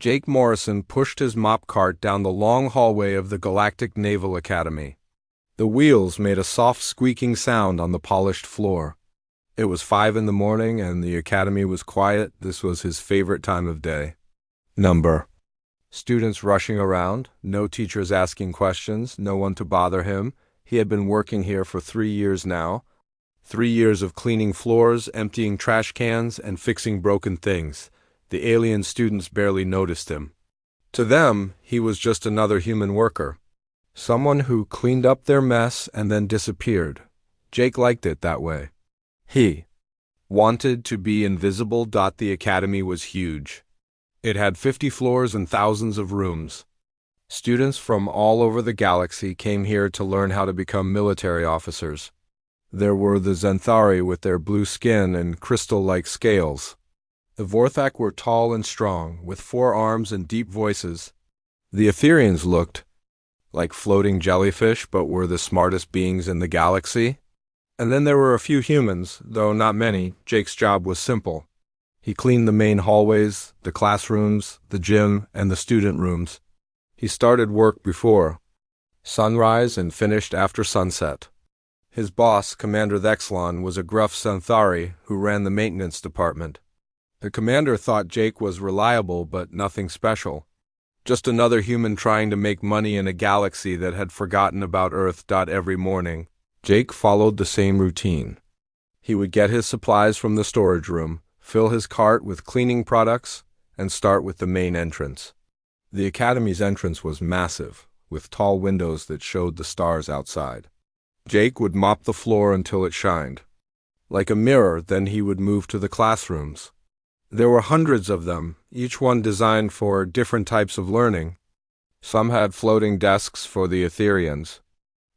Jake Morrison pushed his mop cart down the long hallway of the Galactic Naval Academy. The wheels made a soft squeaking sound on the polished floor. It was 5 in the morning and the academy was quiet. This was his favorite time of day. Students rushing around, no teachers asking questions, no one to bother him. He had been working here for 3 years now. 3 years of cleaning floors, emptying trash cans, and fixing broken things. The alien students barely noticed him. To them, he was just another human worker. Someone who cleaned up their mess and then disappeared. Jake liked it that way. He wanted to be invisible. The academy was huge. It had 50 floors and thousands of rooms. Students from all over the galaxy came here to learn how to become military officers. There were the Xanthari with their blue skin and crystal-like scales. The Vorthak were tall and strong, with 4 arms and deep voices. The Etherians looked like floating jellyfish, but were the smartest beings in the galaxy. And then there were a few humans, though not many. Jake's job was simple. He cleaned the main hallways, the classrooms, the gym, and the student rooms. He started work before sunrise and finished after sunset. His boss, Commander Thexlon, was a gruff Xanthari who ran the maintenance department. The commander thought Jake was reliable but nothing special. Just another human trying to make money in a galaxy that had forgotten about Earth. Every morning, Jake followed the same routine. He would get his supplies from the storage room, fill his cart with cleaning products, and start with the main entrance. The academy's entrance was massive, with tall windows that showed the stars outside. Jake would mop the floor until it shined. Like a mirror, then he would move to the classrooms. There were hundreds of them, each one designed for different types of learning. Some had floating desks for the Etherians.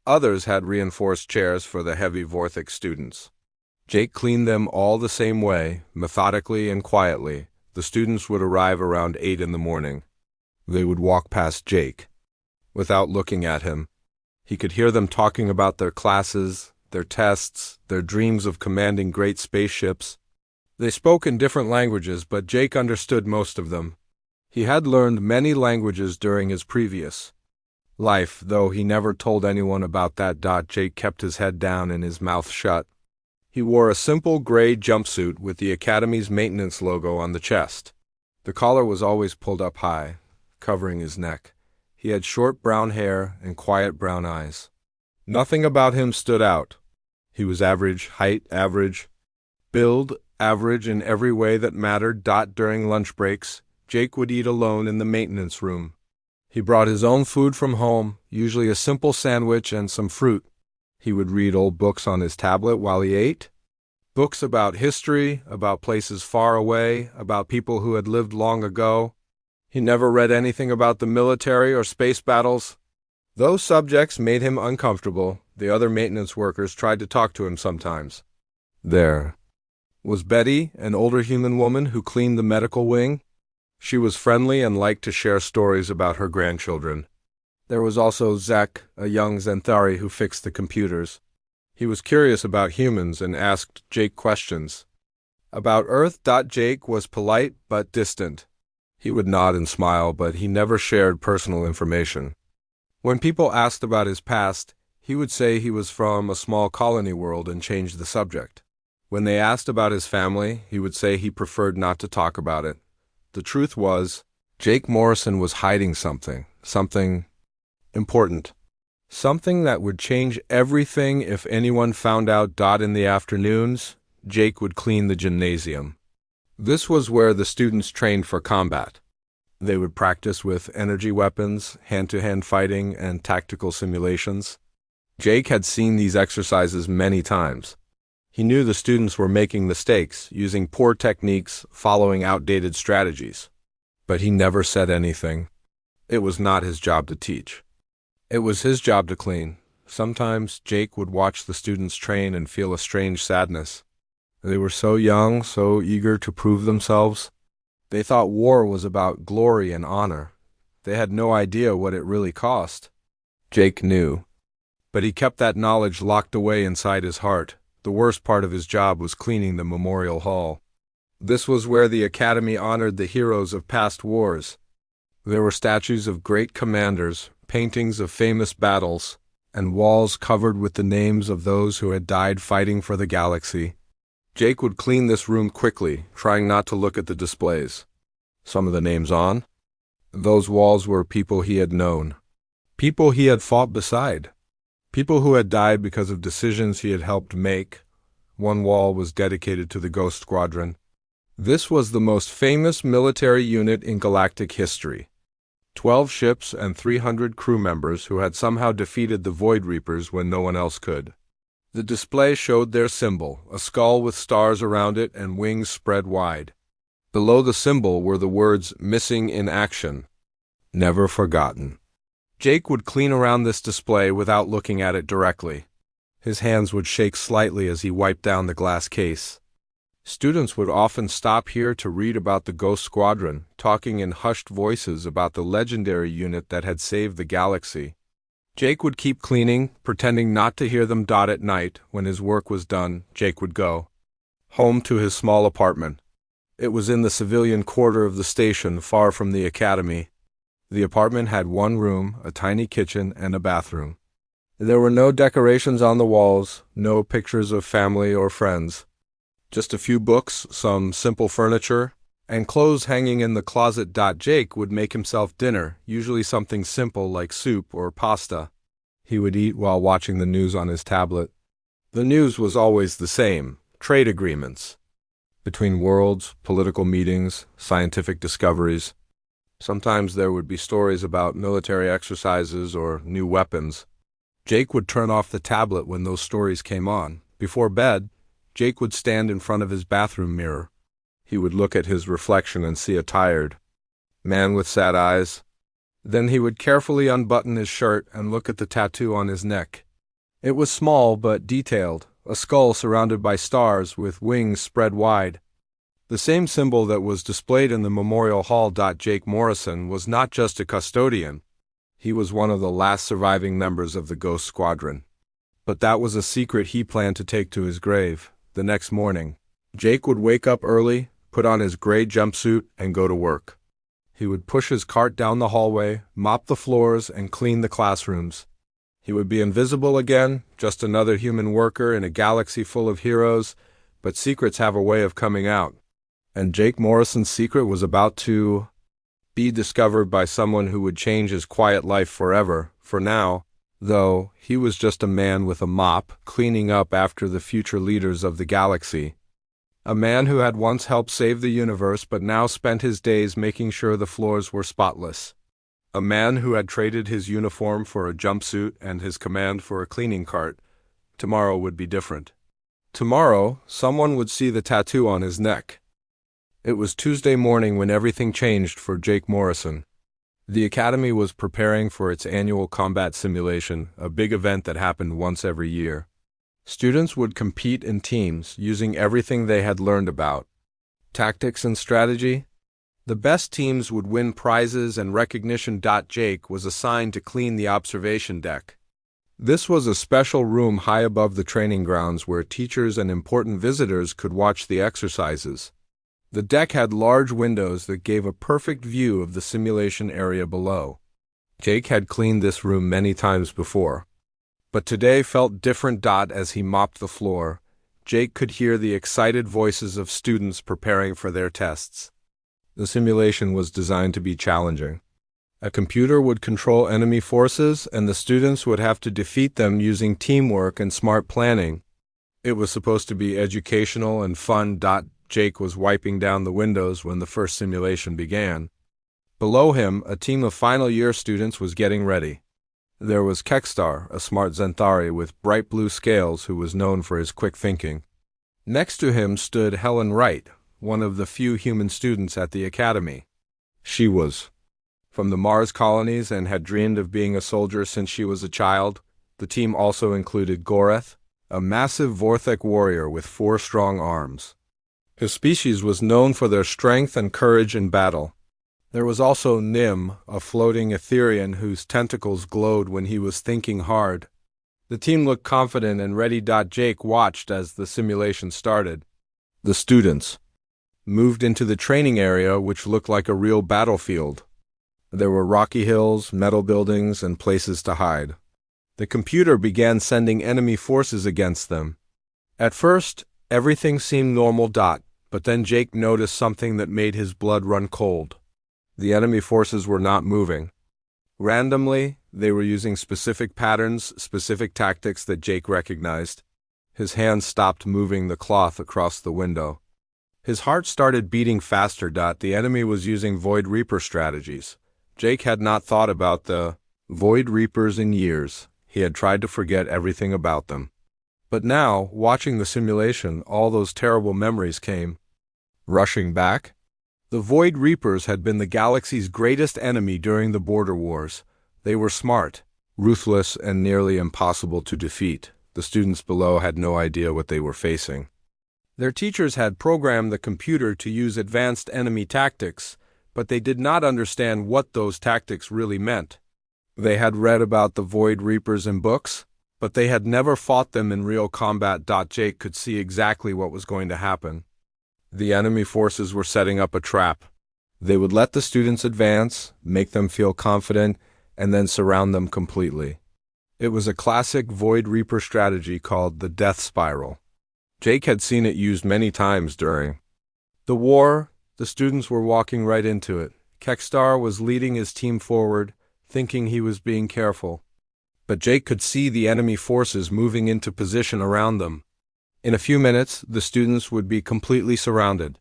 Others had reinforced chairs for the heavy Vorthic students. Jake cleaned them all the same way, methodically and quietly. The students would arrive around 8 in the morning. They would walk past Jake. Without looking at him, he could hear them talking about their classes, their tests, their dreams of commanding great spaceships. They spoke in different languages, but Jake understood most of them. He had learned many languages during his previous life, though he never told anyone about that. Jake kept his head down and his mouth shut. He wore a simple gray jumpsuit with the Academy's maintenance logo on the chest. The collar was always pulled up high, covering his neck. He had short brown hair and quiet brown eyes. Nothing about him stood out. He was average height, average build, average in every way that mattered. During lunch breaks, Jake would eat alone in the maintenance room. He brought his own food from home, usually a simple sandwich and some fruit. He would read old books on his tablet while he ate. Books about history, about places far away, about people who had lived long ago. He never read anything about the military or space battles. Those subjects made him uncomfortable. The other maintenance workers tried to talk to him sometimes. There was Betty, an older human woman who cleaned the medical wing. She was friendly and liked to share stories about her grandchildren. There was also Zek, a young Xanthari who fixed the computers. He was curious about humans and asked Jake questions. About Earth. Jake was polite but distant. He would nod and smile, but he never shared personal information. When people asked about his past, he would say he was from a small colony world and change the subject. When they asked about his family, he would say he preferred not to talk about it. The truth was, Jake Morrison was hiding something important. Something that would change everything if anyone found out. In the afternoons, Jake would clean the gymnasium. This was where the students trained for combat. They would practice with energy weapons, hand-to-hand fighting, and tactical simulations. Jake had seen these exercises many times. He knew the students were making mistakes, using poor techniques, following outdated strategies. But he never said anything. It was not his job to teach. It was his job to clean. Sometimes Jake would watch the students train and feel a strange sadness. They were so young, so eager to prove themselves. They thought war was about glory and honor. They had no idea what it really cost. Jake knew. But he kept that knowledge locked away inside his heart. The worst part of his job was cleaning the memorial hall. This was where the Academy honored the heroes of past wars. There were statues of great commanders, paintings of famous battles, and walls covered with the names of those who had died fighting for the galaxy. Jake would clean this room quickly, trying not to look at the displays. Some of the names on those walls were people he had known, people he had fought beside, people who had died because of decisions he had helped make. One wall was dedicated to the Ghost Squadron. This was the most famous military unit in galactic history. 12 ships and 300 crew members who had somehow defeated the Void Reapers when no one else could. The display showed their symbol, a skull with stars around it and wings spread wide. Below the symbol were the words "Missing in Action," never forgotten. Jake would clean around this display without looking at it directly. His hands would shake slightly as he wiped down the glass case. Students would often stop here to read about the Ghost Squadron, talking in hushed voices about the legendary unit that had saved the galaxy. Jake would keep cleaning, pretending not to hear them. At night, when his work was done, Jake would go home to his small apartment. It was in the civilian quarter of the station, far from the academy. The apartment had one room, a tiny kitchen, and a bathroom. There were no decorations on the walls, no pictures of family or friends. Just a few books, some simple furniture, and clothes hanging in the closet. Jake would make himself dinner, usually something simple like soup or pasta. He would eat while watching the news on his tablet. The news was always the same: trade agreements between worlds, political meetings, scientific discoveries. Sometimes there would be stories about military exercises or new weapons. Jake would turn off the tablet when those stories came on. Before bed, Jake would stand in front of his bathroom mirror. He would look at his reflection and see a tired man with sad eyes. Then he would carefully unbutton his shirt and look at the tattoo on his neck. It was small but detailed, a skull surrounded by stars with wings spread wide. The same symbol that was displayed in the Memorial Hall. Jake Morrison was not just a custodian. He was one of the last surviving members of the Ghost Squadron. But that was a secret he planned to take to his grave. The next morning, Jake would wake up early, put on his gray jumpsuit, and go to work. He would push his cart down the hallway, mop the floors, and clean the classrooms. He would be invisible again, just another human worker in a galaxy full of heroes, but secrets have a way of coming out. And Jake Morrison's secret was about to be discovered by someone who would change his quiet life forever. For now, though, he was just a man with a mop, cleaning up after the future leaders of the galaxy. A man who had once helped save the universe but now spent his days making sure the floors were spotless. A man who had traded his uniform for a jumpsuit and his command for a cleaning cart. Tomorrow would be different. Tomorrow, someone would see the tattoo on his neck. It was Tuesday morning when everything changed for Jake Morrison. The Academy was preparing for its annual combat simulation, a big event that happened once every year. Students would compete in teams, using everything they had learned about tactics and strategy. The best teams would win prizes and recognition. Jake was assigned to clean the observation deck. This was a special room high above the training grounds where teachers and important visitors could watch the exercises. The deck had large windows that gave a perfect view of the simulation area below. Jake had cleaned this room many times before, but today felt different. As he mopped the floor, Jake could hear the excited voices of students preparing for their tests. The simulation was designed to be challenging. A computer would control enemy forces, and the students would have to defeat them using teamwork and smart planning. It was supposed to be educational and fun. Jake was wiping down the windows when the first simulation began. Below him, a team of final-year students was getting ready. There was Kekstar, a smart Xanthari with bright blue scales who was known for his quick thinking. Next to him stood Helen Wright, one of the few human students at the Academy. She was from the Mars colonies and had dreamed of being a soldier since she was a child. The team also included Goreth, a massive Vorthek warrior with 4 strong arms. His species was known for their strength and courage in battle. There was also Nim, a floating Etherian whose tentacles glowed when he was thinking hard. The team looked confident and ready. Jake watched as the simulation started. The students moved into the training area, which looked like a real battlefield. There were rocky hills, metal buildings, and places to hide. The computer began sending enemy forces against them. At first, everything seemed normal. But then Jake noticed something that made his blood run cold. The enemy forces were not moving. Randomly, they were using specific patterns, specific tactics that Jake recognized. His hand stopped moving the cloth across the window. His heart started beating faster. The enemy was using Void Reaper strategies. Jake had not thought about the Void Reapers in years. He had tried to forget everything about them. But now, watching the simulation, all those terrible memories came rushing back. The Void Reapers had been the galaxy's greatest enemy during the Border Wars. They were smart, ruthless, and nearly impossible to defeat. The students below had no idea what they were facing. Their teachers had programmed the computer to use advanced enemy tactics, but they did not understand what those tactics really meant. They had read about the Void Reapers in books, but they had never fought them in real combat. Jake could see exactly what was going to happen. The enemy forces were setting up a trap. They would let the students advance, make them feel confident, and then surround them completely. It was a classic Void Reaper strategy called the Death Spiral. Jake had seen it used many times during the war. The students were walking right into it. Kekstar was leading his team forward, thinking he was being careful. But Jake could see the enemy forces moving into position around them. In a few minutes, the students would be completely surrounded.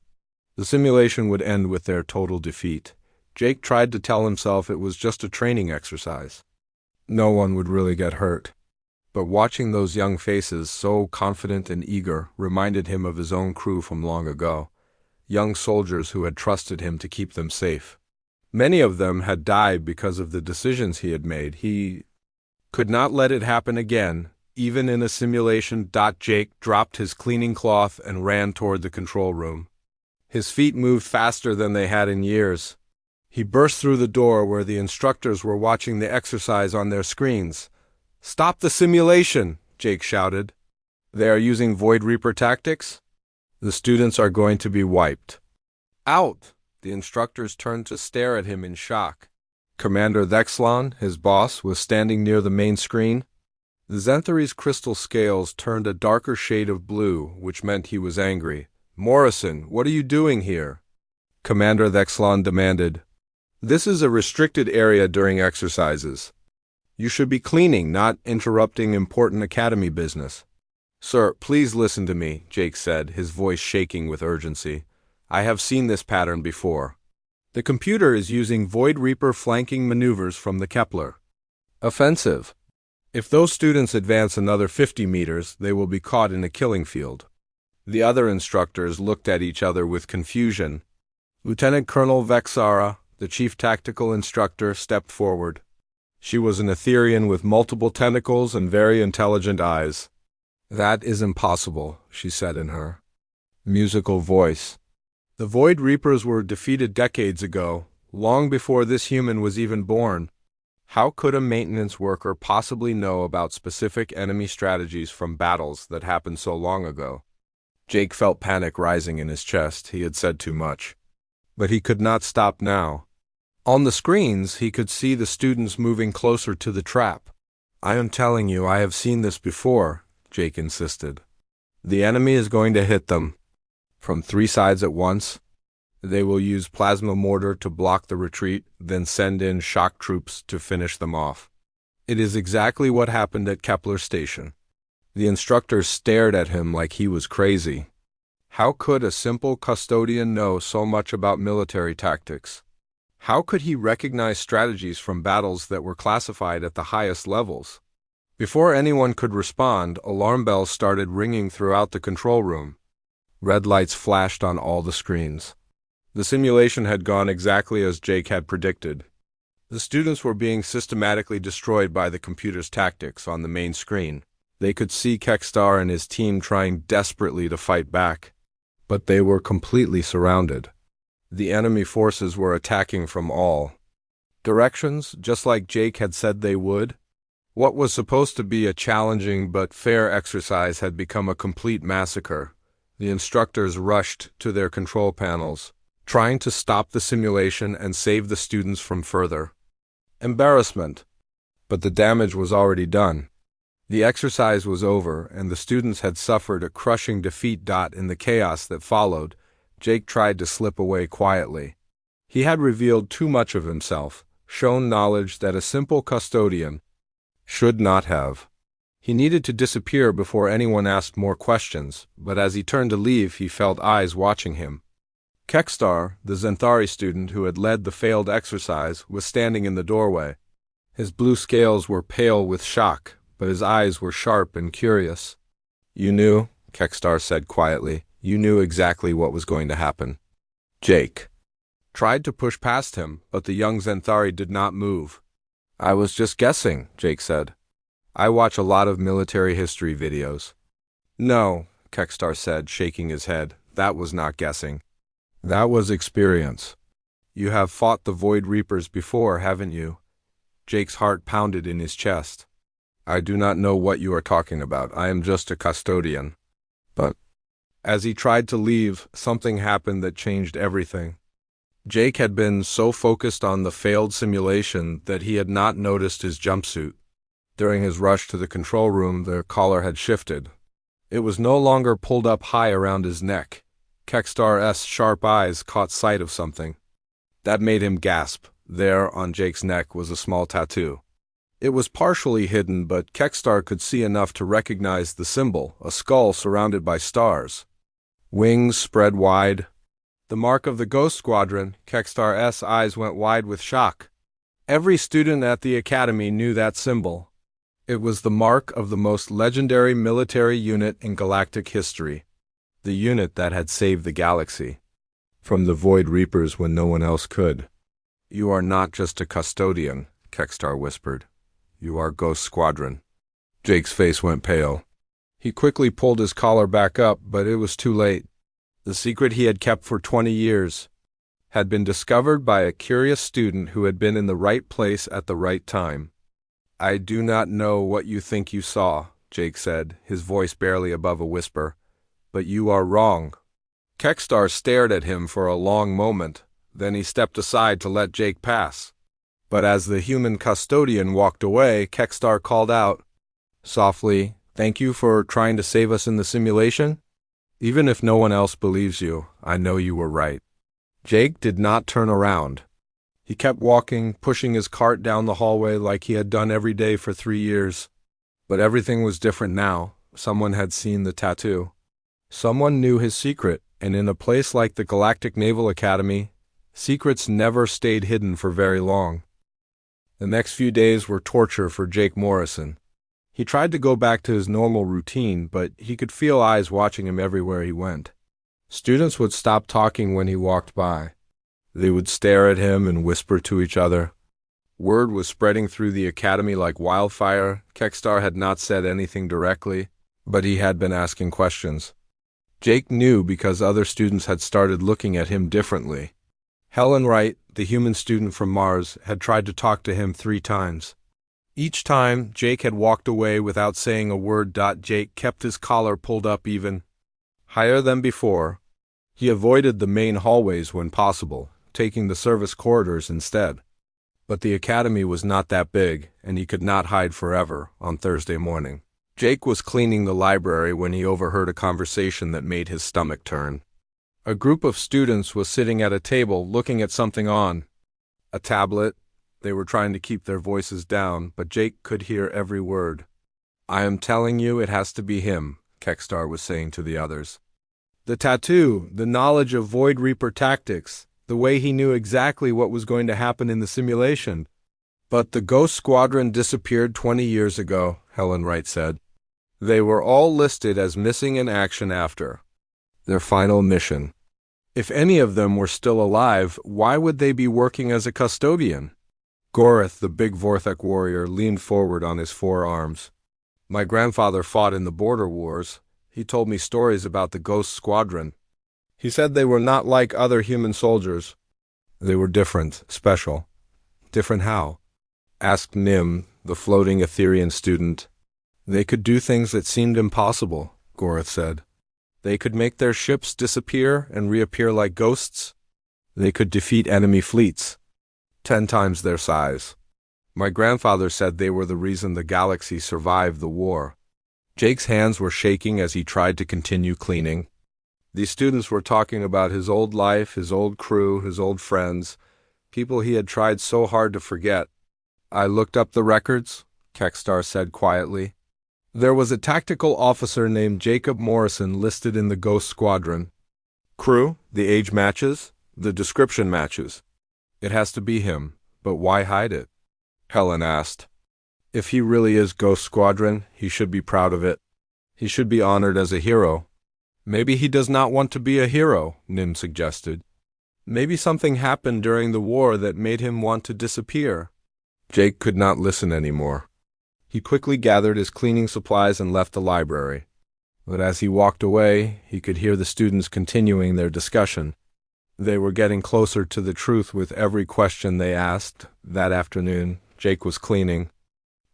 The simulation would end with their total defeat. Jake tried to tell himself it was just a training exercise. No one would really get hurt. But watching those young faces, so confident and eager, reminded him of his own crew from long ago. Young soldiers who had trusted him to keep them safe. Many of them had died because of the decisions he had made. He could not let it happen again, even in a simulation. Jake dropped his cleaning cloth and ran toward the control room. His feet moved faster than they had in years. He burst through the door where the instructors were watching the exercise on their screens. "Stop the simulation!" Jake shouted. "They are using Void Reaper tactics? The students are going to be wiped." "Out!" The instructors turned to stare at him in shock. Commander Thexlon, his boss, was standing near the main screen. The Xanthari's crystal scales turned a darker shade of blue, which meant he was angry. "Morrison, what are you doing here?" Commander Thexlon demanded. "This is a restricted area during exercises. You should be cleaning, not interrupting important academy business." "Sir, please listen to me," Jake said, his voice shaking with urgency. "I have seen this pattern before. The computer is using Void Reaper flanking maneuvers from the Kepler offensive. If those students advance another 50 meters, they will be caught in a killing field." The other instructors looked at each other with confusion. Lieutenant Colonel Vexara, the chief tactical instructor, stepped forward. She was an Etherian with multiple tentacles and very intelligent eyes. "That is impossible," she said in her musical voice. "The Void Reapers were defeated decades ago, long before this human was even born. How could a maintenance worker possibly know about specific enemy strategies from battles that happened so long ago?" Jake felt panic rising in his chest. He had said too much. But he could not stop now. On the screens, he could see the students moving closer to the trap. "I am telling you, I have seen this before," Jake insisted. "The enemy is going to hit them from 3 sides at once. They will use plasma mortar to block the retreat, then send in shock troops to finish them off. It is exactly what happened at Kepler Station." The instructors stared at him like he was crazy. How could a simple custodian know so much about military tactics? How could he recognize strategies from battles that were classified at the highest levels? Before anyone could respond, alarm bells started ringing throughout the control room. Red lights flashed on all the screens. The simulation had gone exactly as Jake had predicted. The students were being systematically destroyed by the computer's tactics on the main screen. They could see Kekstar and his team trying desperately to fight back. But they were completely surrounded. The enemy forces were attacking from all directions, just like Jake had said they would. What was supposed to be a challenging but fair exercise had become a complete massacre. The instructors rushed to their control panels. trying to stop the simulation and save the students from further embarrassment. But the damage was already done. The exercise was over, and the students had suffered a crushing defeat. In the chaos that followed, Jake tried to slip away quietly. He had revealed too much of himself, shown knowledge that a simple custodian should not have. He needed to disappear before anyone asked more questions, but as he turned to leave, he felt eyes watching him. Kekstar, the Zenthari student who had led the failed exercise, was standing in the doorway. His blue scales were pale with shock, but his eyes were sharp and curious. "You knew," Kekstar said quietly. "You knew exactly what was going to happen." Jake tried to push past him, but the young Zenthari did not move. "I was just guessing," Jake said. "I watch a lot of military history videos." "No," Kekstar said, shaking his head. "That was not guessing. That was experience. You have fought the Void Reapers before, haven't you?" Jake's heart pounded in his chest. "I do not know what you are talking about. I am just a custodian." But as he tried to leave, something happened that changed everything. Jake had been so focused on the failed simulation that he had not noticed his jumpsuit. During his rush to the control room, the collar had shifted. It was no longer pulled up high around his neck. Kekstar's sharp eyes caught sight of something. That made him gasp. There, on Jake's neck, was a small tattoo. It was partially hidden, but Kekstar could see enough to recognize the symbol, a skull surrounded by stars. Wings spread wide. The mark of the Ghost Squadron. Kekstar's eyes went wide with shock. Every student at the academy knew that symbol. It was the mark of the most legendary military unit in galactic history. The unit that had saved the galaxy from the Void Reapers when no one else could. "You are not just a custodian," Kekstar whispered. "You are Ghost Squadron." Jake's face went pale. He quickly pulled his collar back up, but it was too late. The secret he had kept for 20 years had been discovered by a curious student who had been in the right place at the right time. "I do not know what you think you saw," Jake said, his voice barely above a whisper. "But you are wrong." Kekstar stared at him for a long moment, then he stepped aside to let Jake pass. But as the human custodian walked away, Kekstar called out softly, "Thank you for trying to save us in the simulation. Even if no one else believes you, I know you were right." Jake did not turn around. He kept walking, pushing his cart down the hallway like he had done every day for 3 years. But everything was different now. Someone had seen the tattoo. Someone knew his secret, and in a place like the Galactic Naval Academy, secrets never stayed hidden for very long. The next few days were torture for Jake Morrison. He tried to go back to his normal routine, but he could feel eyes watching him everywhere he went. Students would stop talking when he walked by. They would stare at him and whisper to each other. Word was spreading through the academy like wildfire. Kekstar had not said anything directly, but he had been asking questions. Jake knew because other students had started looking at him differently. Helen Wright, the human student from Mars, had tried to talk to him 3 times. Each time, Jake had walked away without saying a word. Jake kept his collar pulled up even higher than before. He avoided the main hallways when possible, taking the service corridors instead. But the academy was not that big, and he could not hide forever. On Thursday morning, Jake was cleaning the library when he overheard a conversation that made his stomach turn. A group of students was sitting at a table looking at something on a tablet. They were trying to keep their voices down, but Jake could hear every word. "I am telling you it has to be him," Kekstar was saying to the others. The tattoo, the knowledge of Void Reaper tactics, the way he knew exactly what was going to happen in the simulation. "But the Ghost Squadron disappeared 20 years ago," Helen Wright said. "They were all listed as missing in action after their final mission. If any of them were still alive, why would they be working as a custodian?" Goreth, the big Vorthek warrior, leaned forward on his forearms. "My grandfather fought in the border wars. He told me stories about the Ghost Squadron. He said they were not like other human soldiers. They were different, special." "Different how?" asked Nim, the floating Etherian student. "They could do things that seemed impossible," Goreth said. "They could make their ships disappear and reappear like ghosts. They could defeat enemy fleets, 10 times their size. My grandfather said they were the reason the galaxy survived the war. Jake's hands were shaking as he tried to continue cleaning. These students were talking about his old life, his old crew, his old friends, people he had tried so hard to forget. I looked up the records, Kekstar said quietly. There was a tactical officer named Jacob Morrison listed in the Ghost Squadron. Crew, the age matches, the description matches. It has to be him, but why hide it? Helen asked. If he really is Ghost Squadron, he should be proud of it. He should be honored as a hero. Maybe he does not want to be a hero, Nim suggested. Maybe something happened during the war that made him want to disappear. Jake could not listen anymore. He quickly gathered his cleaning supplies and left the library. But as he walked away, he could hear the students continuing their discussion. They were getting closer to the truth with every question they asked. That afternoon, Jake was cleaning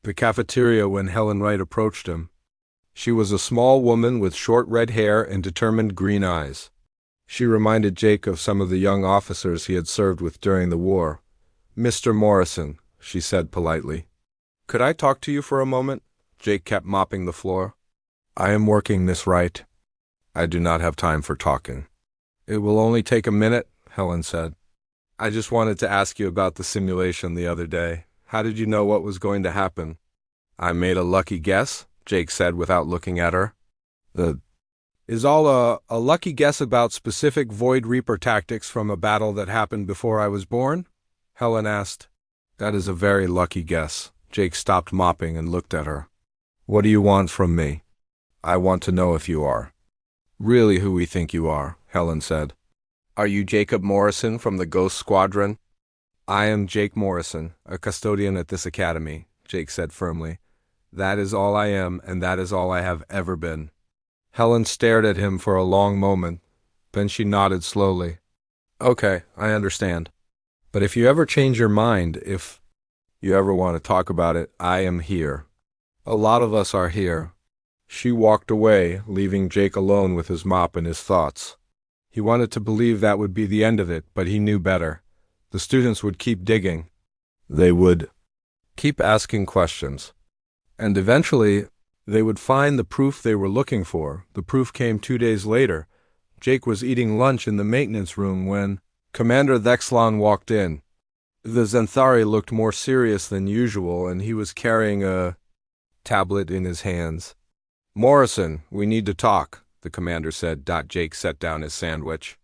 the cafeteria when Helen Wright approached him. She was a small woman with short red hair and determined green eyes. She reminded Jake of some of the young officers he had served with during the war. Mr. Morrison, she said politely. Could I talk to you for a moment? Jake kept mopping the floor. I am working, Miss Wright. I do not have time for talking. It will only take a minute, Helen said. I just wanted to ask you about the simulation the other day. How did you know what was going to happen? I made a lucky guess, Jake said without looking at her. Is all a lucky guess about specific Void Reaper tactics from a battle that happened before I was born? Helen asked. That is a very lucky guess. Jake stopped mopping and looked at her. What do you want from me? I want to know if you are really who we think you are, Helen said. Are you Jacob Morrison from the Ghost Squadron? I am Jake Morrison, a custodian at this academy, Jake said firmly. That is all I am, and that is all I have ever been. Helen stared at him for a long moment. Then she nodded slowly. Okay, I understand. But if you ever change your mind, if you ever want to talk about it, I am here. A lot of us are here. She walked away, leaving Jake alone with his mop and his thoughts. He wanted to believe that would be the end of it, but he knew better. The students would keep digging. They would keep asking questions. And eventually, they would find the proof they were looking for. The proof came 2 days later. Jake was eating lunch in the maintenance room when Commander Thexlon walked in. The Zenthari looked more serious than usual, and he was carrying a tablet in his hands. Morrison, we need to talk, the commander said. Jake set down his sandwich.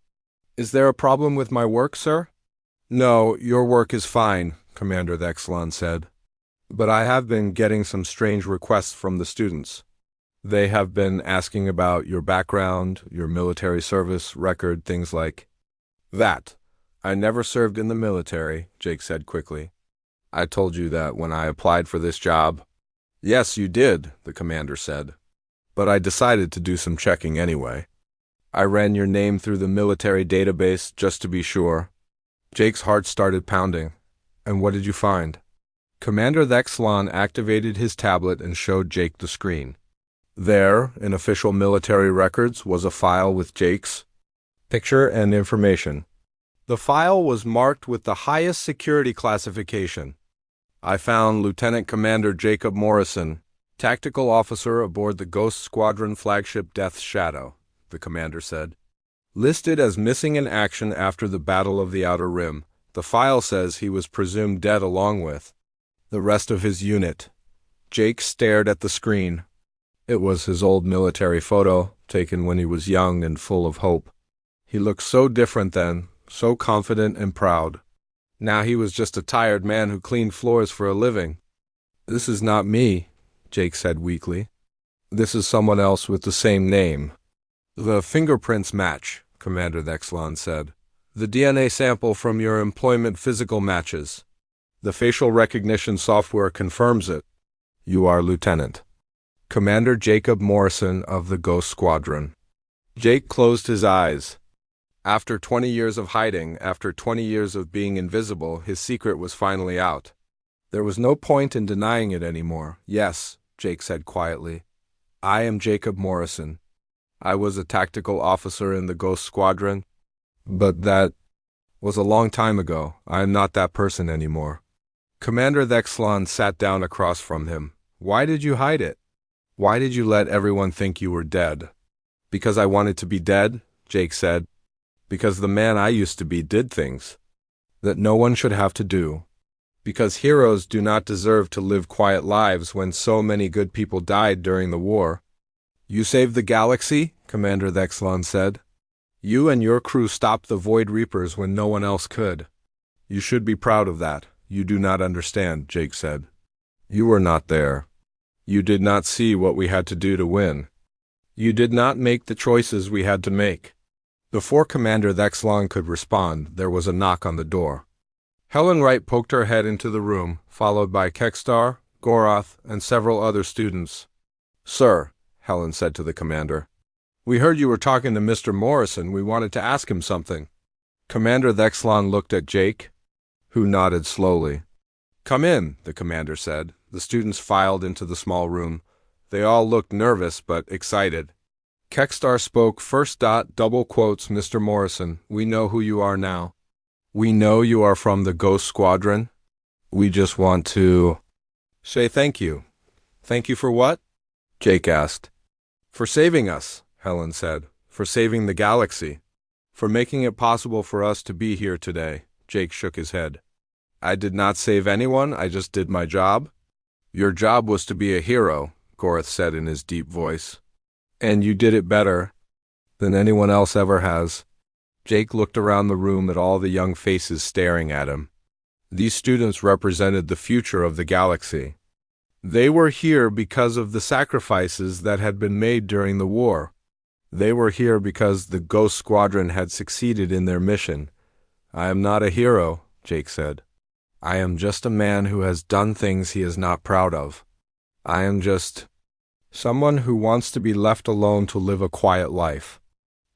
Is there a problem with my work, sir? No, your work is fine, Commander Thexlon said. But I have been getting some strange requests from the students. They have been asking about your background, your military service record, things like that. I never served in the military, Jake said quickly. I told you that when I applied for this job. Yes, you did, the commander said. But I decided to do some checking anyway. I ran your name through the military database just to be sure. Jake's heart started pounding. And what did you find? Commander Thexlon activated his tablet and showed Jake the screen. There, in official military records, was a file with Jake's picture and information. The file was marked with the highest security classification. I found Lieutenant Commander Jacob Morrison, tactical officer aboard the Ghost Squadron flagship Death Shadow, the commander said. Listed as missing in action after the Battle of the Outer Rim, the file says he was presumed dead along with the rest of his unit. Jake stared at the screen. It was his old military photo, taken when he was young and full of hope. He looked so different then, so confident and proud. Now he was just a tired man who cleaned floors for a living. This is not me, Jake said weakly. This is someone else with the same name. The fingerprints match, Commander Thexlon said. The DNA sample from your employment physical matches. The facial recognition software confirms it. You are Lieutenant Commander Jacob Morrison of the Ghost Squadron. Jake closed his eyes. After 20 years of hiding, after 20 years of being invisible, his secret was finally out. There was no point in denying it anymore. Yes, Jake said quietly. I am Jacob Morrison. I was a tactical officer in the Ghost Squadron, but that Was a long time ago. I am not that person anymore. Commander Thexlon sat down across from him. Why did you hide it? Why did you let everyone think you were dead? Because I wanted to be dead, Jake said. Because the man I used to be did things that no one should have to do. Because heroes do not deserve to live quiet lives when so many good people died during the war. You saved the galaxy, Commander Thexlon said. You and your crew stopped the Void Reapers when no one else could. You should be proud of that. You do not understand, Jake said. You were not there. You did not see what we had to do to win. You did not make the choices we had to make. Before Commander Thexlon could respond, there was a knock on the door. Helen Wright poked her head into the room, followed by Kekstar, Goroth, and several other students. Sir, Helen said to the commander, we heard you were talking to Mr. Morrison. We wanted to ask him something. Commander Thexlon looked at Jake, who nodded slowly. Come in, the commander said. The students filed into the small room. They all looked nervous but excited. Kekstar spoke first. Double quotes, Mr. Morrison, we know who you are now. We know you are from the Ghost Squadron. We just want to say thank you. Thank you for what? Jake asked. For saving us, Helen said. For saving the galaxy. For making it possible for us to be here today. Jake shook his head. I did not save anyone, I just did my job. Your job was to be a hero, Goroth said in his deep voice. And you did it better than anyone else ever has. Jake looked around the room at all the young faces staring at him. These students represented the future of the galaxy. They were here because of the sacrifices that had been made during the war. They were here because the Ghost Squadron had succeeded in their mission. I am not a hero, Jake said. I am just a man who has done things he is not proud of. I am just someone who wants to be left alone to live a quiet life.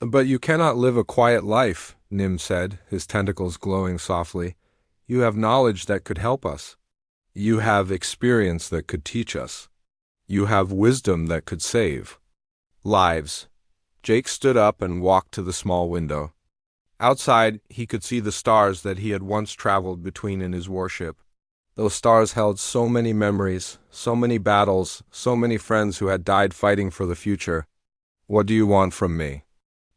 But you cannot live a quiet life, Nim said, his tentacles glowing softly. You have knowledge that could help us. You have experience that could teach us. You have wisdom that could save lives. Jake stood up and walked to the small window. Outside, he could see the stars that he had once traveled between in his warship. Those stars held so many memories, so many battles, so many friends who had died fighting for the future. What do you want from me?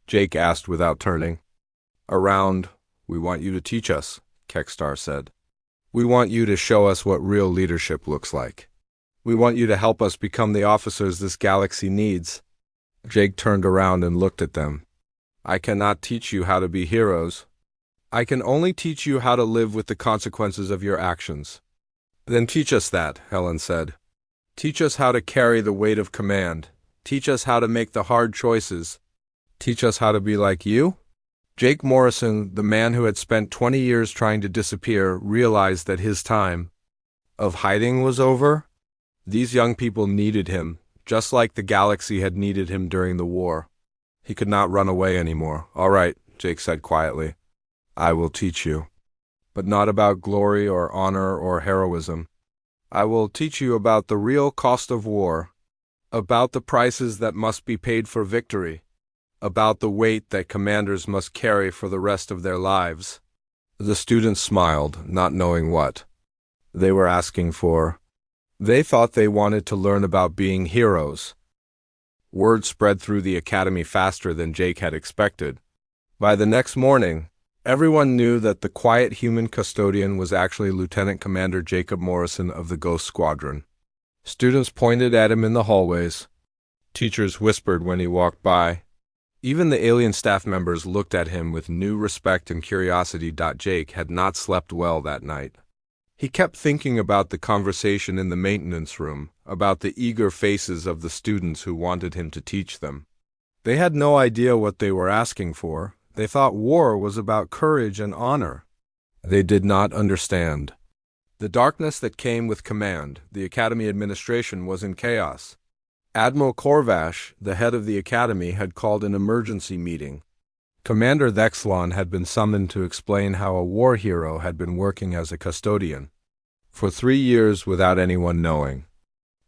Jake asked without turning. Around, we want you to teach us, Kekstar said. We want you to show us what real leadership looks like. We want you to help us become the officers this galaxy needs. Jake turned around and looked at them. I cannot teach you how to be heroes. I can only teach you how to live with the consequences of your actions. Then teach us that, Helen said. Teach us how to carry the weight of command. Teach us how to make the hard choices. Teach us how to be like you? Jake Morrison, the man who had spent 20 years trying to disappear, realized that his time of hiding was over. These young people needed him, just like the galaxy had needed him during the war. He could not run away anymore. All right, Jake said quietly. I will teach you. But not about glory or honor or heroism. I will teach you about the real cost of war, about the prices that must be paid for victory, about the weight that commanders must carry for the rest of their lives. The students smiled, not knowing what they were asking for. They thought they wanted to learn about being heroes. Word spread through the academy faster than Jake had expected. By the next morning, everyone knew that the quiet human custodian was actually Lieutenant Commander Jacob Morrison of the Ghost Squadron. Students pointed at him in the hallways. Teachers whispered when he walked by. Even the alien staff members looked at him with new respect and curiosity. Jake had not slept well that night. He kept thinking about the conversation in the maintenance room, about the eager faces of the students who wanted him to teach them. They had no idea what they were asking for. They thought war was about courage and honor. They did not understand. The darkness that came with command, the academy administration, was in chaos. Admiral Korvash, the head of the academy, had called an emergency meeting. Commander Thexlon had been summoned to explain how a war hero had been working as a custodian for 3 years without anyone knowing.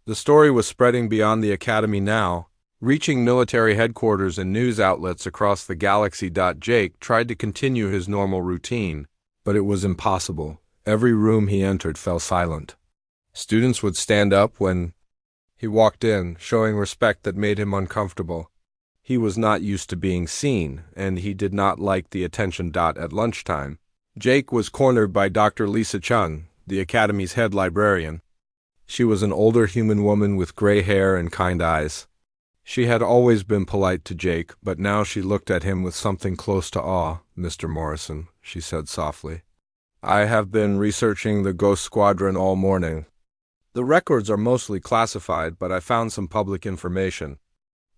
The story was spreading beyond the academy now. Reaching military headquarters and news outlets across the galaxy. Jake tried to continue his normal routine, but it was impossible. Every room he entered fell silent. Students would stand up when he walked in, showing respect that made him uncomfortable. He was not used to being seen, and he did not like the attention. At lunchtime, Jake was cornered by Dr. Lisa Chung, the Academy's head librarian. She was an older human woman with gray hair and kind eyes. She had always been polite to Jake, but now she looked at him with something close to awe. "Mr. Morrison," she said softly, "I have been researching the Ghost Squadron all morning. The records are mostly classified, but I found some public information.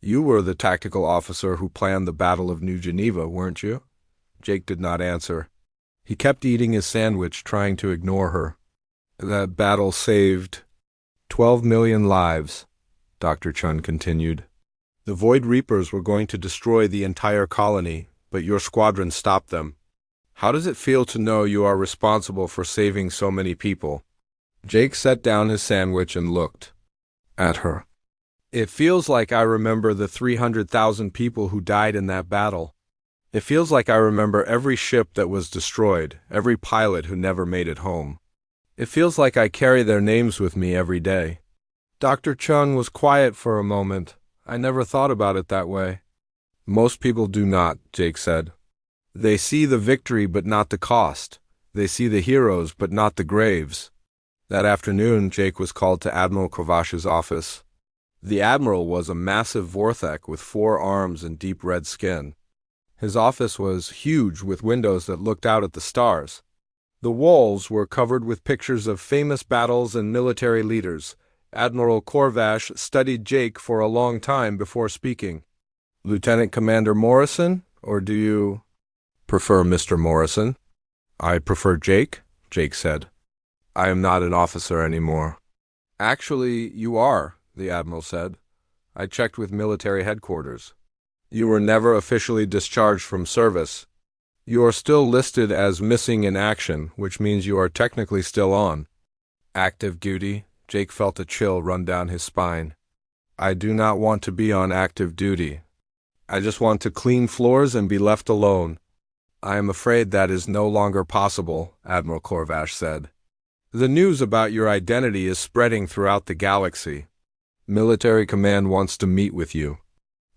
You were the tactical officer who planned the Battle of New Geneva, weren't you?" Jake did not answer. He kept eating his sandwich, trying to ignore her. "That battle saved 12 million lives," Dr. Chun continued. "The Void Reapers were going to destroy the entire colony, but your squadron stopped them. How does it feel to know you are responsible for saving so many people?" Jake set down his sandwich and looked at her. "It feels like I remember the 300,000 people who died in that battle. It feels like I remember every ship that was destroyed, every pilot who never made it home. It feels like I carry their names with me every day." Dr. Chung was quiet for a moment. "I never thought about it that way." "Most people do not," Jake said. "They see the victory but not the cost. They see the heroes but not the graves." That afternoon, Jake was called to Admiral Kovash's office. The Admiral was a massive Vorthek with 4 arms and deep red skin. His office was huge with windows that looked out at the stars. The walls were covered with pictures of famous battles and military leaders. Admiral Korvash studied Jake for a long time before speaking. "Lieutenant Commander Morrison, or do you prefer Mr. Morrison?" "I prefer Jake," Jake said. "I am not an officer anymore." "Actually, you are," the Admiral said. "I checked with military headquarters. You were never officially discharged from service. You are still listed as missing in action, which means you are technically still on active duty." Jake felt a chill run down his spine. "I do not want to be on active duty. I just want to clean floors and be left alone." "I am afraid that is no longer possible," Admiral Korvash said. "The news about your identity is spreading throughout the galaxy. Military command wants to meet with you.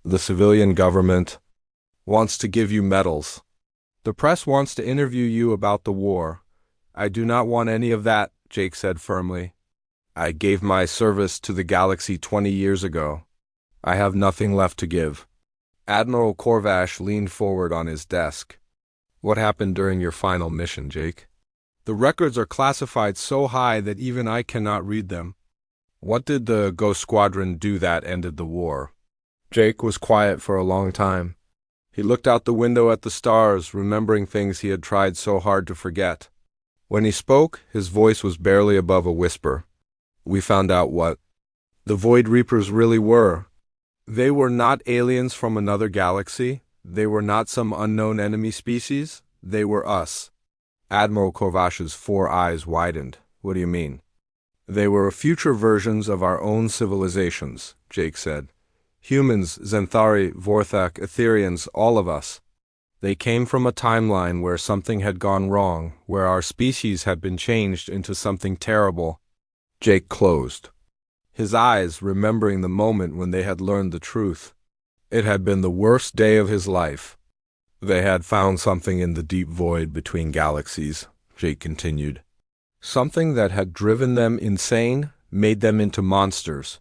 The civilian government wants to give you medals. The press wants to interview you about the war. I do not want any of that," Jake said firmly. "I gave my service to the galaxy 20 years ago. I have nothing left to give." Admiral Korvash leaned forward on his desk. "What happened during your final mission, Jake?" "The records are classified so high that even I cannot read them." "What did the Ghost Squadron do that ended the war?" Jake was quiet for a long time. He looked out the window at the stars, remembering things he had tried so hard to forget. When he spoke, his voice was barely above a whisper. "We found out what the Void Reapers really were. They were not aliens from another galaxy. They were not some unknown enemy species. They were us." Admiral Korvash's 4 eyes widened. "What do you mean?" "They were future versions of our own civilizations," Jake said. "Humans, Zenthari, Vorthak, Etherians, all of us. They came from a timeline where something had gone wrong, where our species had been changed into something terrible." Jake closed his eyes, remembering the moment when they had learned the truth. It had been the worst day of his life. "They had found something in the deep void between galaxies," Jake continued. "Something that had driven them insane, made them into monsters.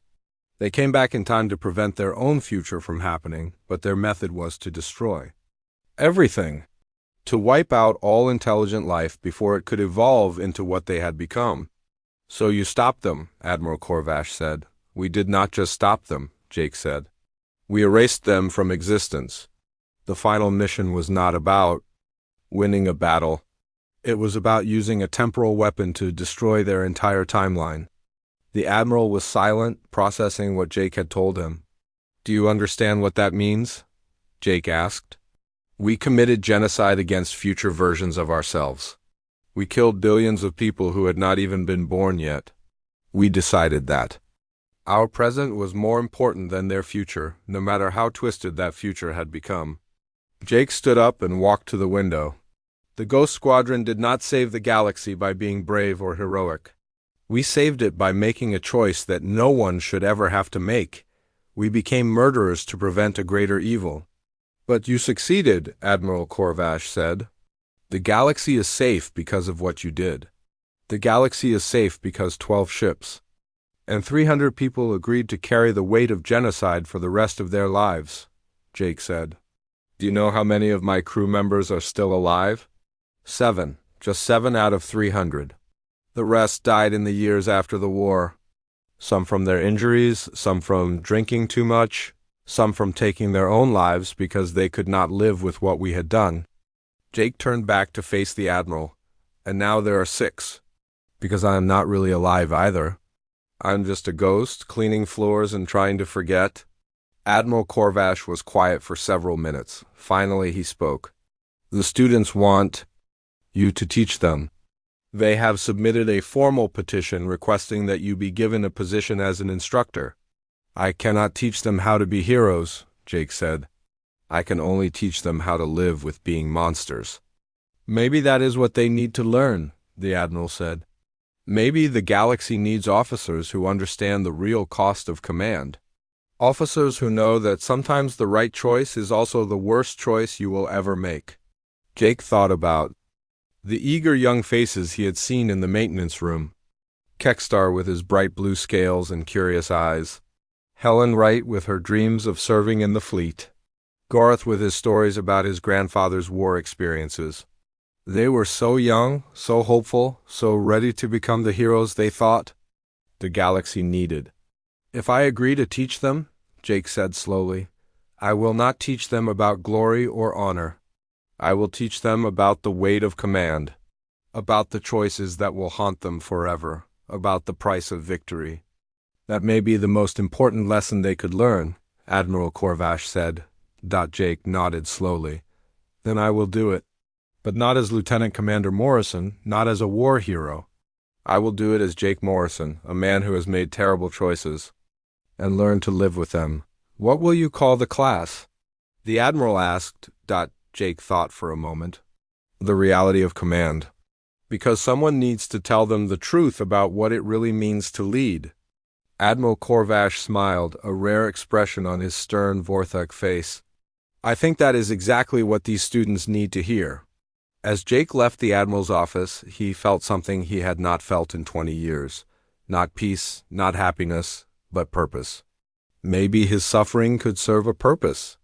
They came back in time to prevent their own future from happening, but their method was to destroy everything, to wipe out all intelligent life before it could evolve into what they had become." "So you stopped them," Admiral Korvash said. "We did not just stop them," Jake said. "We erased them from existence. The final mission was not about winning a battle. It was about using a temporal weapon to destroy their entire timeline." The Admiral was silent, processing what Jake had told him. "Do you understand what that means?" Jake asked. "We committed genocide against future versions of ourselves. We killed billions of people who had not even been born yet. We decided that Our present was more important than their future, no matter how twisted that future had become. Jake stood up and walked to the window. The Ghost Squadron did not save the galaxy by being brave or heroic. We saved it by making a choice that no one should ever have to make. We became murderers to prevent a greater evil. But you succeeded, Admiral Corvash said. The galaxy is safe because of what you did. The galaxy is safe because 12 ships and 300 people agreed to carry the weight of genocide for the rest of their lives, Jake said. Do you know how many of my crew members are still alive? 7. Just 7 out of 300. The rest died in the years after the war. Some from their injuries, some from drinking too much, some from taking their own lives because they could not live with what we had done. Jake turned back to face the Admiral. And now there are 6. Because I am not really alive either. I'm just a ghost, cleaning floors and trying to forget. Admiral Corvash was quiet for several minutes. Finally he spoke. The students want you to teach them. They have submitted a formal petition requesting that you be given a position as an instructor. I cannot teach them how to be heroes, Jake said. I can only teach them how to live with being monsters. Maybe that is what they need to learn, the Admiral said. Maybe the galaxy needs officers who understand the real cost of command. Officers who know that sometimes the right choice is also the worst choice you will ever make. Jake thought about the eager young faces he had seen in the maintenance room. Kekstar with his bright blue scales and curious eyes. Helen Wright with her dreams of serving in the fleet. Garth with his stories about his grandfather's war experiences. They were so young, so hopeful, so ready to become the heroes they thought the galaxy needed. If I agree to teach them, Jake said slowly, I will not teach them about glory or honor. I will teach them about the weight of command, about the choices that will haunt them forever, about the price of victory. That may be the most important lesson they could learn, Admiral Corvash said. Jake nodded slowly. Then I will do it. But not as Lieutenant Commander Morrison, not as a war hero. I will do it as Jake Morrison, a man who has made terrible choices, and learn to live with them. What will you call the class? The Admiral asked. Jake thought for a moment. The reality of command. Because someone needs to tell them the truth about what it really means to lead. Admiral Corvash smiled, a rare expression on his stern Vorthok face. I think that is exactly what these students need to hear. As Jake left the Admiral's office, he felt something he had not felt in 20 years. Not peace, not happiness, but purpose. Maybe his suffering could serve a purpose.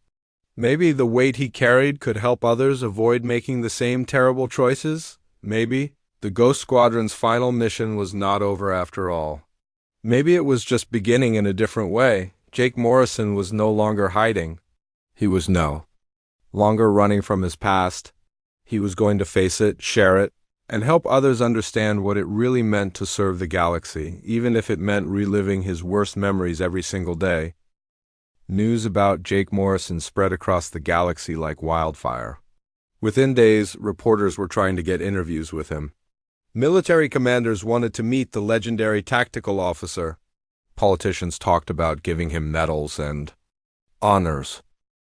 Maybe the weight he carried could help others avoid making the same terrible choices. Maybe the Ghost Squadron's final mission was not over after all. Maybe it was just beginning in a different way. Jake Morrison was no longer hiding. He was no longer running from his past. He was going to face it, share it, and help others understand what it really meant to serve the galaxy, even if it meant reliving his worst memories every single day. News about Jake Morrison spread across the galaxy like wildfire. Within days, reporters were trying to get interviews with him. Military commanders wanted to meet the legendary tactical officer. Politicians talked about giving him medals and honors.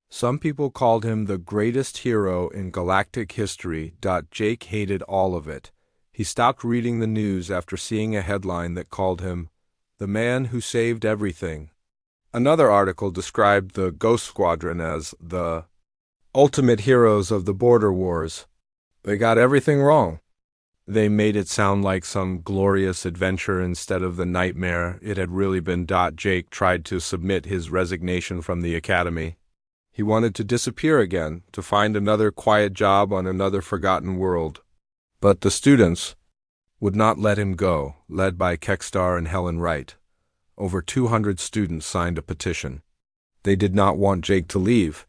Some people called him the greatest hero in galactic history. Jake hated all of it. He stopped reading the news after seeing a headline that called him the man who saved everything. Another article described the Ghost Squadron as the ultimate heroes of the border wars. They got everything wrong. They made it sound like some glorious adventure instead of the nightmare it had really been. Jake tried to submit his resignation from the academy. He wanted to disappear again, to find another quiet job on another forgotten world. But the students would not let him go, led by Kekstar and Helen Wright. Over 200 students signed a petition. They did not want Jake to leave.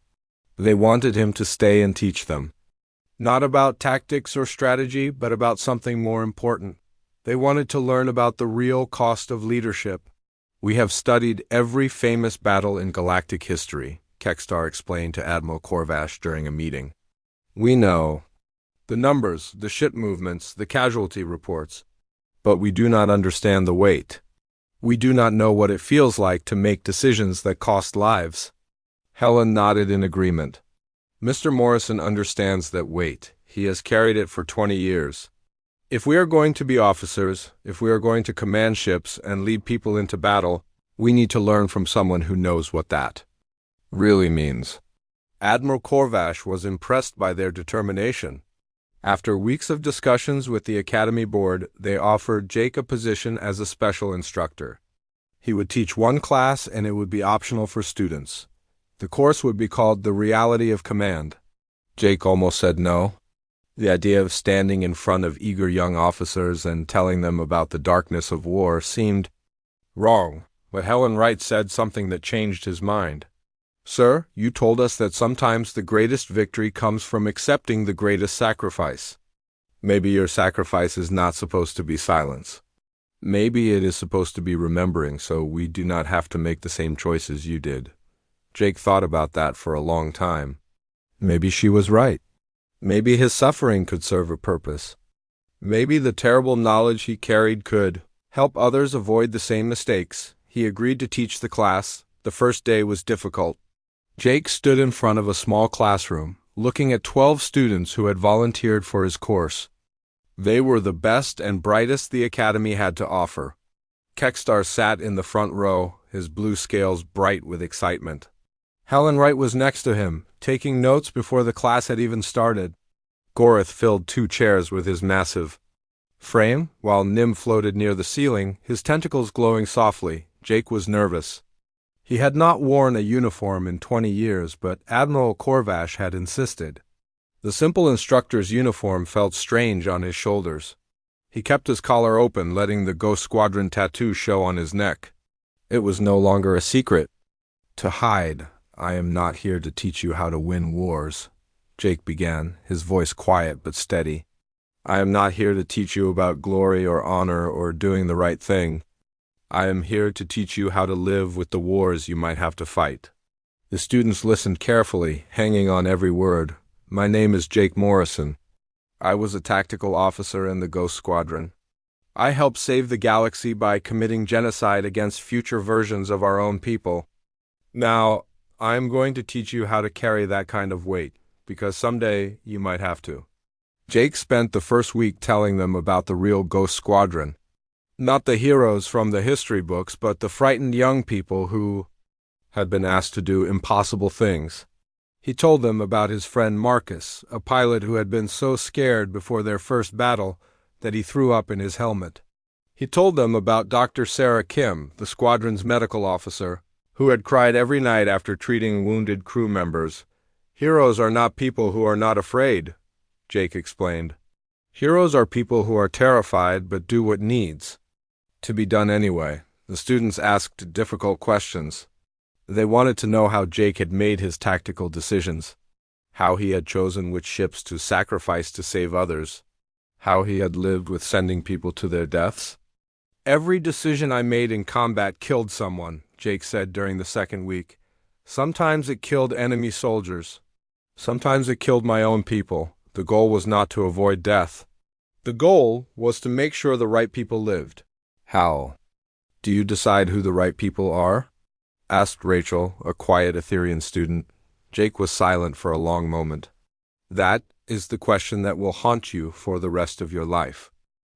They wanted him to stay and teach them. Not about tactics or strategy, but about something more important. They wanted to learn about the real cost of leadership. We have studied every famous battle in galactic history, Kekstar explained to Admiral Corvash during a meeting. We know the numbers, the ship movements, the casualty reports, but we do not understand the weight. We do not know what it feels like to make decisions that cost lives. Helen nodded in agreement. Mr. Morrison understands that weight. He has carried it for 20 years. If we are going to be officers, if we are going to command ships and lead people into battle, we need to learn from someone who knows what that really means. Admiral Corvash was impressed by their determination. After weeks of discussions with the Academy Board, they offered Jake a position as a special instructor. He would teach one class and it would be optional for students. The course would be called The Reality of Command. Jake almost said no. The idea of standing in front of eager young officers and telling them about the darkness of war seemed wrong, but Helen Wright said something that changed his mind. Sir, you told us that sometimes the greatest victory comes from accepting the greatest sacrifice. Maybe your sacrifice is not supposed to be silence. Maybe it is supposed to be remembering, so we do not have to make the same choices you did. Jake thought about that for a long time. Maybe she was right. Maybe his suffering could serve a purpose. Maybe the terrible knowledge he carried could help others avoid the same mistakes. He agreed to teach the class. The first day was difficult. Jake stood in front of a small classroom, looking at 12 students who had volunteered for his course. They were the best and brightest the Academy had to offer. Kekstar sat in the front row, his blue scales bright with excitement. Helen Wright was next to him, taking notes before the class had even started. Goreth filled 2 chairs with his massive frame, while Nim floated near the ceiling, his tentacles glowing softly. Jake was nervous. He had not worn a uniform in 20 years, but Admiral Corvash had insisted. The simple instructor's uniform felt strange on his shoulders. He kept his collar open, letting the Ghost Squadron tattoo show on his neck. It was no longer a secret. To hide. I am not here to teach you how to win wars, Jake began, his voice quiet but steady. I am not here to teach you about glory or honor or doing the right thing. I am here to teach you how to live with the wars you might have to fight. The students listened carefully, hanging on every word. My name is Jake Morrison. I was a tactical officer in the Ghost Squadron. I helped save the galaxy by committing genocide against future versions of our own people. Now, I am going to teach you how to carry that kind of weight, because someday you might have to. Jake spent the first week telling them about the real Ghost Squadron. Not the heroes from the history books, but the frightened young people who had been asked to do impossible things. He told them about his friend Marcus, a pilot who had been so scared before their first battle that he threw up in his helmet. He told them about Dr. Sarah Kim, the squadron's medical officer, who had cried every night after treating wounded crew members. Heroes are not people who are not afraid, Jake explained. Heroes are people who are terrified but do what needs to be done anyway. The students asked difficult questions. They wanted to know how Jake had made his tactical decisions, how he had chosen which ships to sacrifice to save others, how he had lived with sending people to their deaths. Every decision I made in combat killed someone, Jake said during the second week. Sometimes it killed enemy soldiers. Sometimes it killed my own people. The goal was not to avoid death. The goal was to make sure the right people lived. How? Do you decide who the right people are? Asked Rachel, a quiet Etherean student. Jake was silent for a long moment. That is the question that will haunt you for the rest of your life.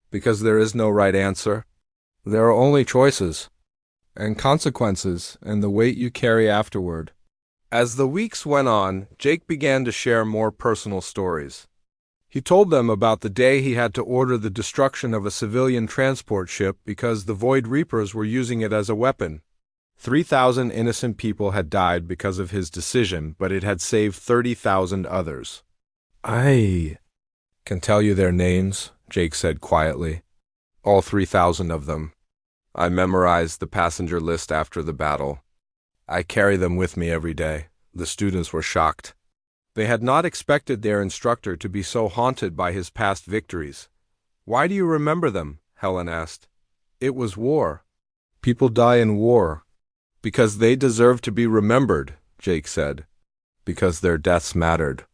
Because there is no right answer. There are only choices, and consequences, and the weight you carry afterward. As the weeks went on, Jake began to share more personal stories. He told them about the day he had to order the destruction of a civilian transport ship because the Void Reapers were using it as a weapon. 3,000 innocent people had died because of his decision, but it had saved 30,000 others. I can tell you their names, Jake said quietly. All 3,000 of them. I memorized the passenger list after the battle. I carry them with me every day. The students were shocked. They had not expected their instructor to be so haunted by his past victories. Why do you remember them? Helen asked. It was war. People die in war. Because they deserve to be remembered, Jake said. Because their deaths mattered.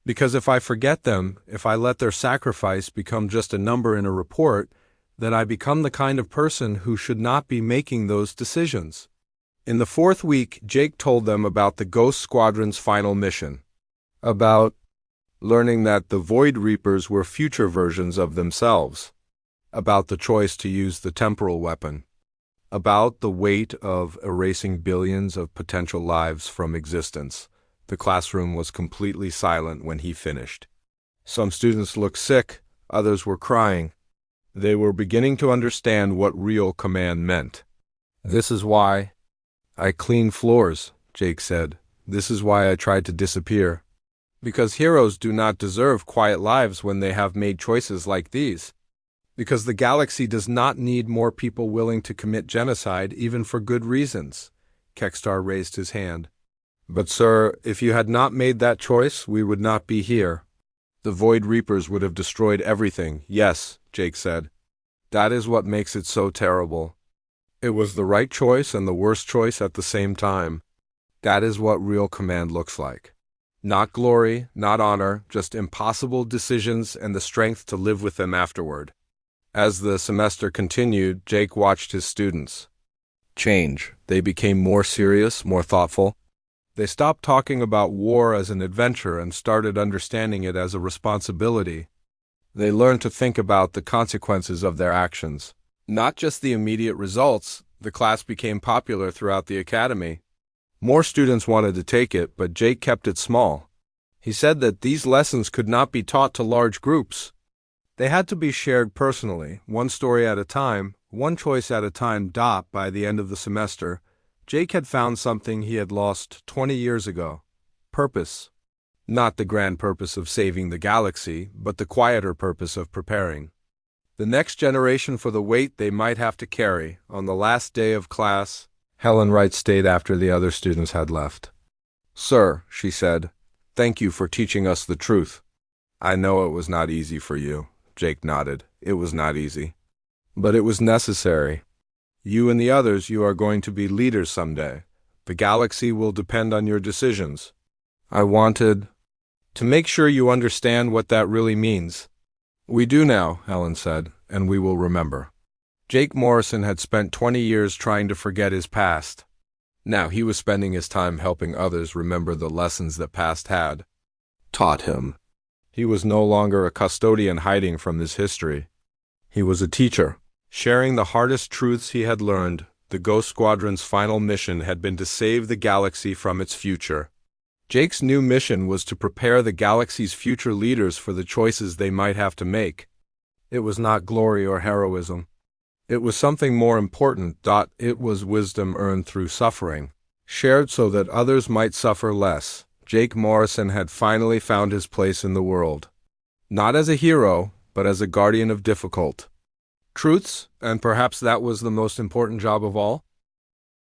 Because if I forget them, if I let their sacrifice become just a number in a report, then I become the kind of person who should not be making those decisions. In the fourth week, Jake told them about the Ghost Squadron's final mission. About learning that the Void Reapers were future versions of themselves. About the choice to use the temporal weapon. About the weight of erasing billions of potential lives from existence. The classroom was completely silent when he finished. Some students looked sick, others were crying. They were beginning to understand what real command meant. "This is why I clean floors," Jake said. "This is why I tried to disappear. Because heroes do not deserve quiet lives when they have made choices like these. Because the galaxy does not need more people willing to commit genocide, even for good reasons." Kekstar raised his hand. "But sir, if you had not made that choice, we would not be here. The Void Reapers would have destroyed everything." "Yes," Jake said. "That is what makes it so terrible. It was the right choice and the worst choice at the same time. That is what real command looks like. Not glory, not honor, just impossible decisions and the strength to live with them afterward." As the semester continued, Jake watched his students change. They became more serious, more thoughtful. They stopped talking about war as an adventure and started understanding it as a responsibility. They learned to think about the consequences of their actions. Not just the immediate results. The class became popular throughout the academy. More students wanted to take it, but Jake kept it small. He said that these lessons could not be taught to large groups. They had to be shared personally, one story at a time, one choice at a time. By the end of the semester, Jake had found something he had lost 20 years ago. Purpose. Not the grand purpose of saving the galaxy, but the quieter purpose of preparing the next generation for the weight they might have to carry. On the last day of class, Helen Wright stayed after the other students had left. "Sir," she said, "thank you for teaching us the truth." "I know it was not easy for you," Jake nodded. "It was not easy. But it was necessary. You and the others, you are going to be leaders someday. The galaxy will depend on your decisions. I wanted to make sure you understand what that really means." "We do now," Helen said, "and we will remember." Jake Morrison had spent 20 years trying to forget his past. Now he was spending his time helping others remember the lessons that past had taught him. He was no longer a custodian hiding from his history. He was a teacher, sharing the hardest truths he had learned. The Ghost Squadron's final mission had been to save the galaxy from its future. Jake's new mission was to prepare the galaxy's future leaders for the choices they might have to make. It was not glory or heroism. It was something more important. It was wisdom earned through suffering, shared so that others might suffer less. Jake Morrison had finally found his place in the world. Not as a hero, but as a guardian of difficult truths, and perhaps that was the most important job of all.